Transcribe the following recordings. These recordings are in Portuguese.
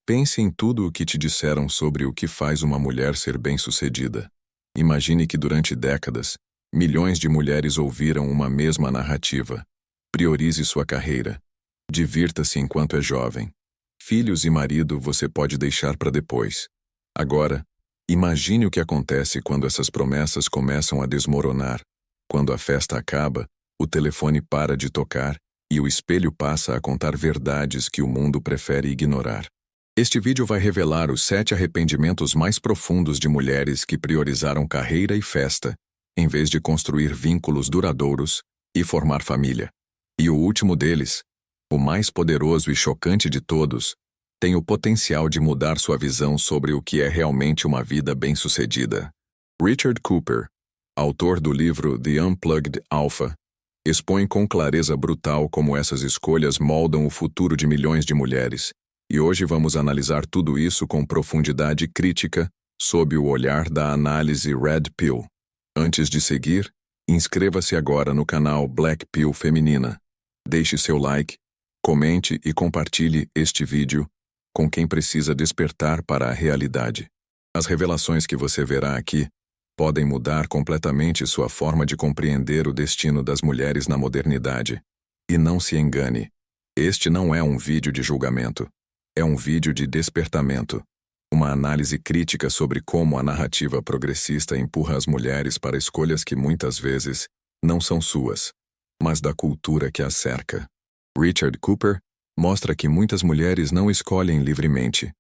Pense em tudo o que te disseram sobre o que faz uma mulher ser bem-sucedida. Imagine que durante décadas, milhões de mulheres ouviram uma mesma narrativa. Priorize sua carreira. Divirta-se enquanto é jovem. Filhos e marido você pode deixar para depois. Agora, imagine o que acontece quando essas promessas começam a desmoronar. Quando a festa acaba, o telefone para de tocar e o espelho passa a contar verdades que o mundo prefere ignorar. Este vídeo vai revelar os 7 arrependimentos mais profundos de mulheres que priorizaram carreira e festa, em vez de construir vínculos duradouros e formar família. E o último deles, o mais poderoso e chocante de todos, tem o potencial de mudar sua visão sobre o que é realmente uma vida bem-sucedida. Richard Cooper, autor do livro The Unplugged Alpha, expõe com clareza brutal como essas escolhas moldam o futuro de milhões de mulheres. E hoje vamos analisar tudo isso com profundidade crítica, sob o olhar da análise Red Pill. Antes de seguir, inscreva-se agora no canal Black Pill Feminina. Deixe seu like, comente e compartilhe este vídeo com quem precisa despertar para a realidade. As revelações que você verá aqui podem mudar completamente sua forma de compreender o destino das mulheres na modernidade. E não se engane, este não é um vídeo de julgamento. É um vídeo de despertamento, uma análise crítica sobre como a narrativa progressista empurra as mulheres para escolhas que muitas vezes não são suas, mas da cultura que as cerca. Richard Cooper mostra que muitas mulheres não escolhem livremente.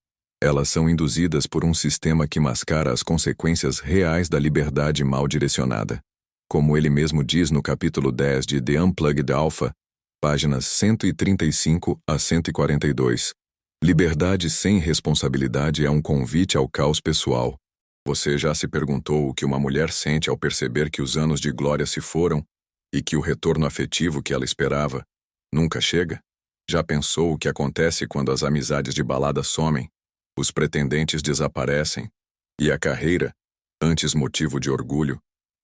Elas são induzidas por um sistema que mascara as consequências reais da liberdade mal direcionada. Como ele mesmo diz no capítulo 10 de The Unplugged Alpha, páginas 135 a 142. Liberdade sem responsabilidade é um convite ao caos pessoal. Você já se perguntou o que uma mulher sente ao perceber que os anos de glória se foram e que o retorno afetivo que ela esperava nunca chega? Já pensou o que acontece quando as amizades de balada somem, os pretendentes desaparecem e a carreira, antes motivo de orgulho,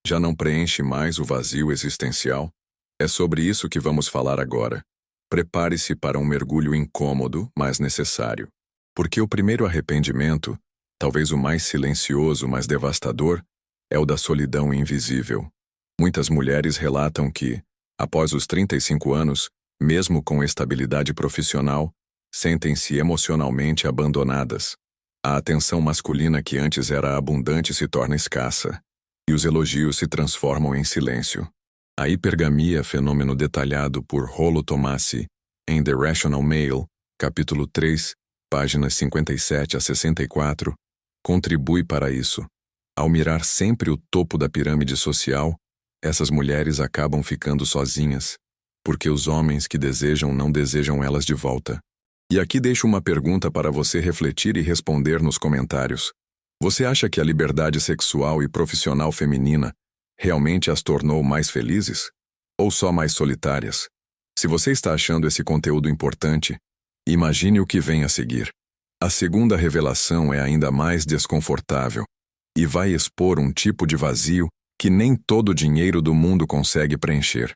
já não preenche mais o vazio existencial? É sobre isso que vamos falar agora. Prepare-se para um mergulho incômodo, mas necessário. Porque o primeiro arrependimento, talvez o mais silencioso, mas devastador, é o da solidão invisível. Muitas mulheres relatam que, após os 35 anos, mesmo com estabilidade profissional, sentem-se emocionalmente abandonadas. A atenção masculina que antes era abundante se torna escassa, e os elogios se transformam em silêncio. A hipergamia, fenômeno detalhado por Rollo Tomassi em The Rational Male, capítulo 3, páginas 57 a 64, contribui para isso. Ao mirar sempre o topo da pirâmide social, essas mulheres acabam ficando sozinhas, porque os homens que desejam não desejam elas de volta. E aqui deixo uma pergunta para você refletir e responder nos comentários. Você acha que a liberdade sexual e profissional feminina realmente as tornou mais felizes? Ou só mais solitárias? Se você está achando esse conteúdo importante, imagine o que vem a seguir. A segunda revelação é ainda mais desconfortável e vai expor um tipo de vazio que nem todo o dinheiro do mundo consegue preencher.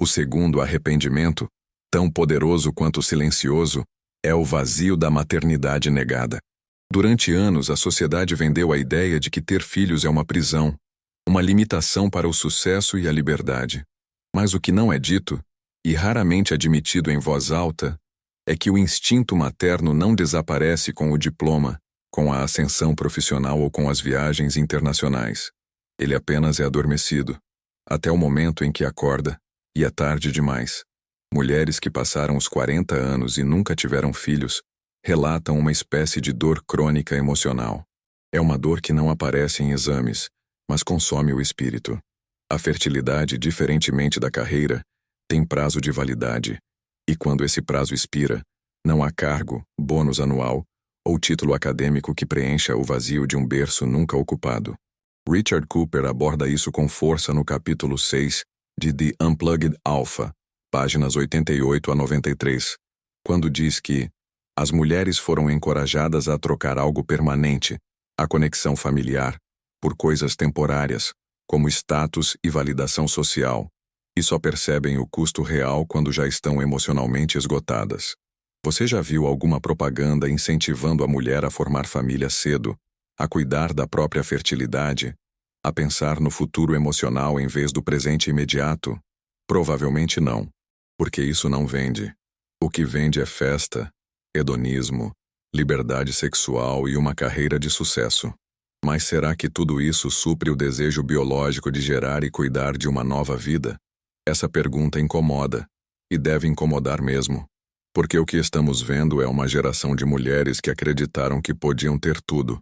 O segundo arrependimento, tão poderoso quanto silencioso, é o vazio da maternidade negada. Durante anos, a sociedade vendeu a ideia de que ter filhos é uma prisão, uma limitação para o sucesso e a liberdade. Mas o que não é dito, e raramente admitido em voz alta, é que o instinto materno não desaparece com o diploma, com a ascensão profissional ou com as viagens internacionais. Ele apenas é adormecido, até o momento em que acorda, e é tarde demais. Mulheres que passaram os 40 anos e nunca tiveram filhos relatam uma espécie de dor crônica emocional. É uma dor que não aparece em exames, mas consome o espírito. A fertilidade, diferentemente da carreira, tem prazo de validade, e quando esse prazo expira, não há cargo, bônus anual ou título acadêmico que preencha o vazio de um berço nunca ocupado. Richard Cooper aborda isso com força no capítulo 6 de The Unplugged Alpha, páginas 88 a 93, quando diz que as mulheres foram encorajadas a trocar algo permanente, a conexão familiar, por coisas temporárias, como status e validação social, e só percebem o custo real quando já estão emocionalmente esgotadas. Você já viu alguma propaganda incentivando a mulher a formar família cedo, a cuidar da própria fertilidade, a pensar no futuro emocional em vez do presente imediato? Provavelmente não, porque isso não vende. O que vende é festa, hedonismo, liberdade sexual e uma carreira de sucesso. Mas será que tudo isso supre o desejo biológico de gerar e cuidar de uma nova vida? Essa pergunta incomoda, e deve incomodar mesmo. Porque o que estamos vendo é uma geração de mulheres que acreditaram que podiam ter tudo,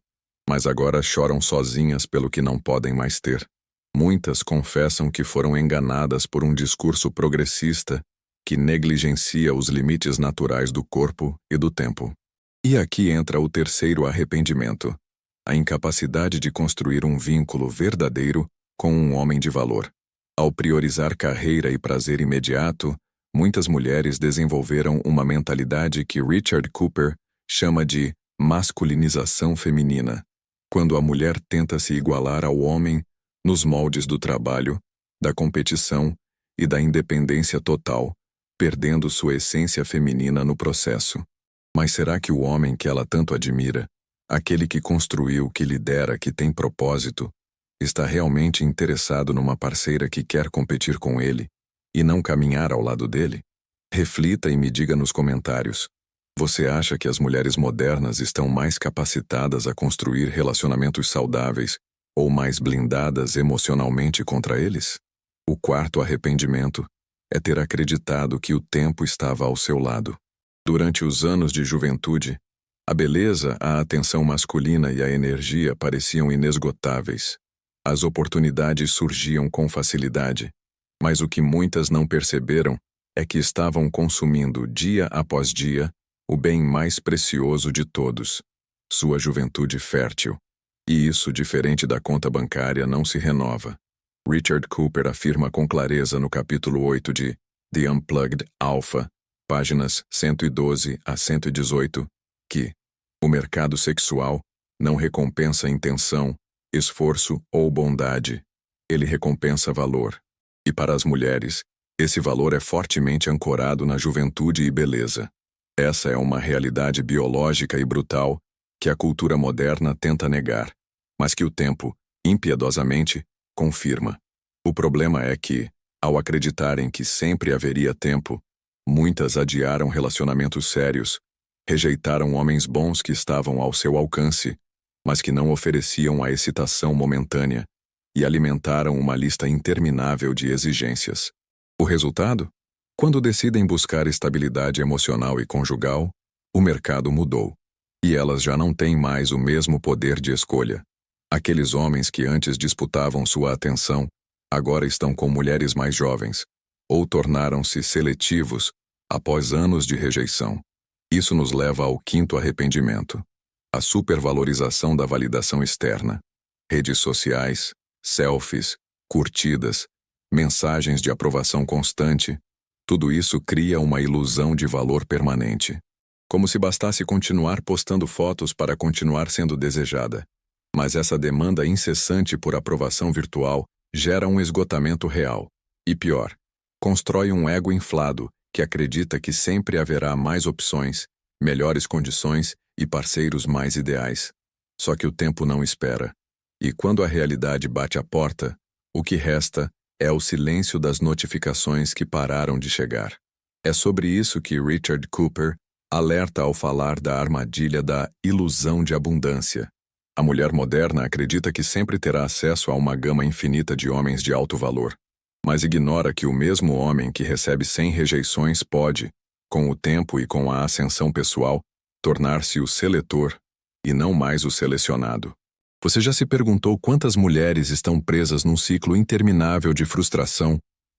mas agora choram sozinhas pelo que não podem mais ter. Muitas confessam que foram enganadas por um discurso progressista que negligencia os limites naturais do corpo e do tempo. E aqui entra o terceiro arrependimento: a incapacidade de construir um vínculo verdadeiro com um homem de valor. Ao priorizar carreira e prazer imediato, muitas mulheres desenvolveram uma mentalidade que Richard Cooper chama de masculinização feminina, quando a mulher tenta se igualar ao homem nos moldes do trabalho, da competição e da independência total, perdendo sua essência feminina no processo. Mas será que o homem que ela tanto admira, aquele que construiu, que lidera, que tem propósito, está realmente interessado numa parceira que quer competir com ele e não caminhar ao lado dele? Reflita e me diga nos comentários. Você acha que as mulheres modernas estão mais capacitadas a construir relacionamentos saudáveis ou mais blindadas emocionalmente contra eles? O quarto arrependimento é ter acreditado que o tempo estava ao seu lado. Durante os anos de juventude, a beleza, a atenção masculina e a energia pareciam inesgotáveis. As oportunidades surgiam com facilidade, mas o que muitas não perceberam é que estavam consumindo dia após dia o bem mais precioso de todos, sua juventude fértil. E isso, diferente da conta bancária, não se renova. Richard Cooper afirma com clareza no capítulo 8 de The Unplugged Alpha, páginas 112 a 118, que o mercado sexual não recompensa intenção, esforço ou bondade. Ele recompensa valor. E para as mulheres, esse valor é fortemente ancorado na juventude e beleza. Essa é uma realidade biológica e brutal que a cultura moderna tenta negar, mas que o tempo, impiedosamente, confirma. O problema é que, ao acreditarem que sempre haveria tempo, muitas adiaram relacionamentos sérios, rejeitaram homens bons que estavam ao seu alcance, mas que não ofereciam a excitação momentânea, e alimentaram uma lista interminável de exigências. O resultado? Quando decidem buscar estabilidade emocional e conjugal, o mercado mudou, e elas já não têm mais o mesmo poder de escolha. Aqueles homens que antes disputavam sua atenção, agora estão com mulheres mais jovens, ou tornaram-se seletivos após anos de rejeição. Isso nos leva ao quinto arrependimento: a supervalorização da validação externa. Redes sociais, selfies, curtidas, mensagens de aprovação constante, tudo isso cria uma ilusão de valor permanente. Como se bastasse continuar postando fotos para continuar sendo desejada. Mas essa demanda incessante por aprovação virtual gera um esgotamento real. E pior, constrói um ego inflado que acredita que sempre haverá mais opções, melhores condições e parceiros mais ideais. Só que o tempo não espera. E quando a realidade bate à porta, o que resta é o silêncio das notificações que pararam de chegar. É sobre isso que Richard Cooper alerta ao falar da armadilha da ilusão de abundância. A mulher moderna acredita que sempre terá acesso a uma gama infinita de homens de alto valor, mas ignora que o mesmo homem que recebe 100 rejeições pode, com o tempo e com a ascensão pessoal, tornar-se o seletor e não mais o selecionado. Você já se perguntou quantas mulheres estão presas num ciclo interminável de frustração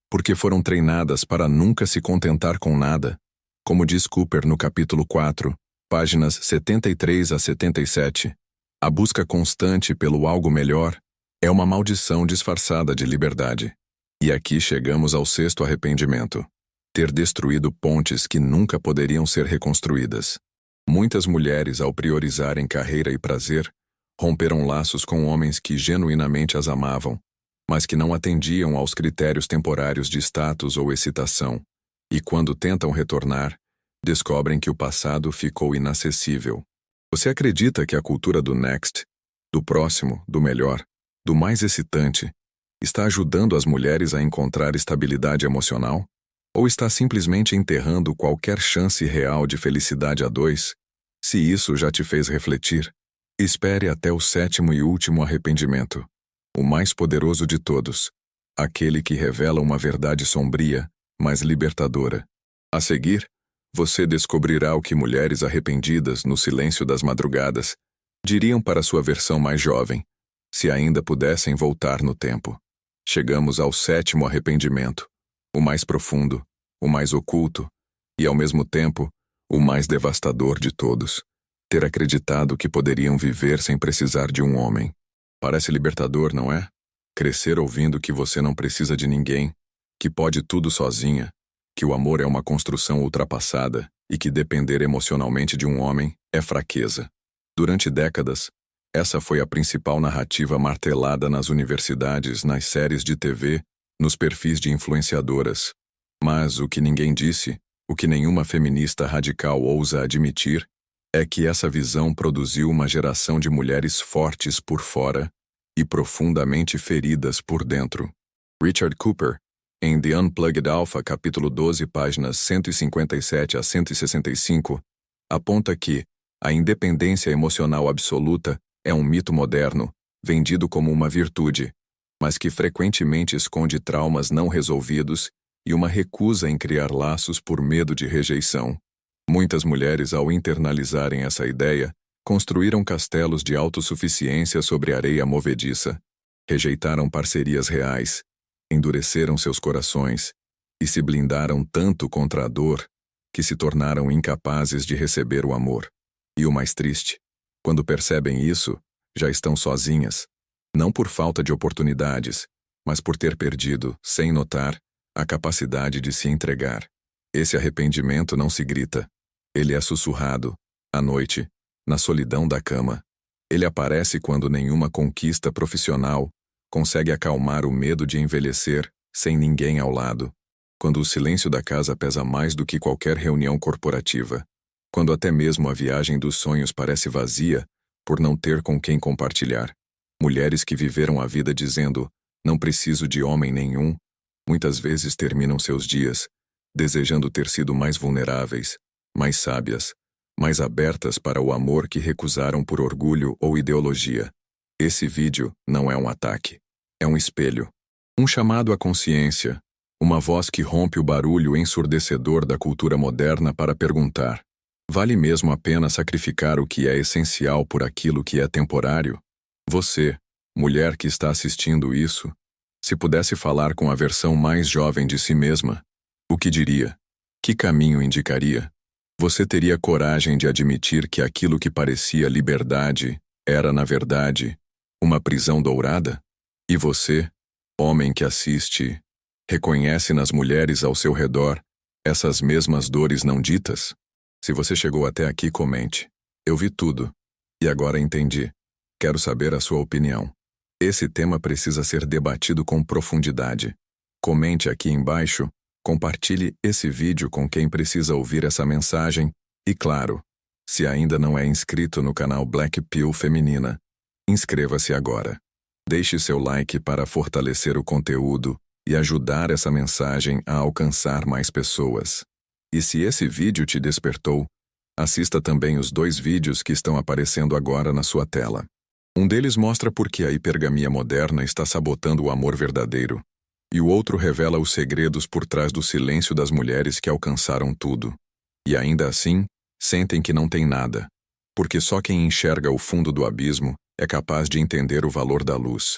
porque foram treinadas para nunca se contentar com nada? Como diz Cooper no capítulo 4, páginas 73 a 77, a busca constante pelo algo melhor é uma maldição disfarçada de liberdade. E aqui chegamos ao sexto arrependimento: ter destruído pontes que nunca poderiam ser reconstruídas. Muitas mulheres, ao priorizarem carreira e prazer, romperam laços com homens que genuinamente as amavam, mas que não atendiam aos critérios temporários de status ou excitação, e quando tentam retornar, Descobrem que o passado ficou inacessível. Você acredita que a cultura do next, do próximo, do melhor, do mais excitante, está ajudando as mulheres a encontrar estabilidade emocional? Ou está simplesmente enterrando qualquer chance real de felicidade a dois? Se isso já te fez refletir, espere até o sétimo e último arrependimento, o mais poderoso de todos, aquele que revela uma verdade sombria, mas libertadora. A seguir, você descobrirá o que mulheres arrependidas no silêncio das madrugadas diriam para sua versão mais jovem, se ainda pudessem voltar no tempo. Chegamos ao sétimo arrependimento, o mais profundo, o mais oculto e, ao mesmo tempo, o mais devastador de todos. Ter acreditado que poderiam viver sem precisar de um homem. Parece libertador, não é? Crescer ouvindo que você não precisa de ninguém, que pode tudo sozinha, que o amor é uma construção ultrapassada e que depender emocionalmente de um homem é fraqueza. Durante décadas, essa foi a principal narrativa martelada nas universidades, nas séries de TV, nos perfis de influenciadoras. Mas o que ninguém disse, o que nenhuma feminista radical ousa admitir, é que essa visão produziu uma geração de mulheres fortes por fora e profundamente feridas por dentro. Richard Cooper, em The Unplugged Alpha, capítulo 12, páginas 157 a 165, aponta que a independência emocional absoluta é um mito moderno, vendido como uma virtude, mas que frequentemente esconde traumas não resolvidos e uma recusa em criar laços por medo de rejeição. Muitas mulheres, ao internalizarem essa ideia, construíram castelos de autossuficiência sobre areia movediça, rejeitaram parcerias reais, endureceram seus corações e se blindaram tanto contra a dor que se tornaram incapazes de receber o amor. E o mais triste, quando percebem isso, já estão sozinhas, não por falta de oportunidades, mas por ter perdido, sem notar, a capacidade de se entregar. Esse arrependimento não se grita. Ele é sussurrado, à noite, na solidão da cama. Ele aparece quando nenhuma conquista profissional consegue acalmar o medo de envelhecer sem ninguém ao lado. Quando o silêncio da casa pesa mais do que qualquer reunião corporativa. Quando até mesmo a viagem dos sonhos parece vazia por não ter com quem compartilhar. Mulheres que viveram a vida dizendo, não preciso de homem nenhum, muitas vezes terminam seus dias, desejando ter sido mais vulneráveis, mais sábias, mais abertas para o amor que recusaram por orgulho ou ideologia. Esse vídeo não é um ataque. É um espelho. Um chamado à consciência. Uma voz que rompe o barulho ensurdecedor da cultura moderna para perguntar: vale mesmo a pena sacrificar o que é essencial por aquilo que é temporário? Você, mulher que está assistindo isso, se pudesse falar com a versão mais jovem de si mesma, o que diria? Que caminho indicaria? Você teria coragem de admitir que aquilo que parecia liberdade era, na verdade, uma prisão dourada? E você, homem que assiste, reconhece nas mulheres ao seu redor essas mesmas dores não ditas? Se você chegou até aqui, comente. Eu vi tudo. E agora entendi. Quero saber a sua opinião. Esse tema precisa ser debatido com profundidade. Comente aqui embaixo, compartilhe esse vídeo com quem precisa ouvir essa mensagem e, claro, se ainda não é inscrito no canal Black Pill Feminina, inscreva-se agora. Deixe seu like para fortalecer o conteúdo e ajudar essa mensagem a alcançar mais pessoas. E se esse vídeo te despertou, assista também os 2 vídeos que estão aparecendo agora na sua tela. Um deles mostra por que a hipergamia moderna está sabotando o amor verdadeiro, e o outro revela os segredos por trás do silêncio das mulheres que alcançaram tudo. E ainda assim, sentem que não têm nada, porque só quem enxerga o fundo do abismo é capaz de entender o valor da luz.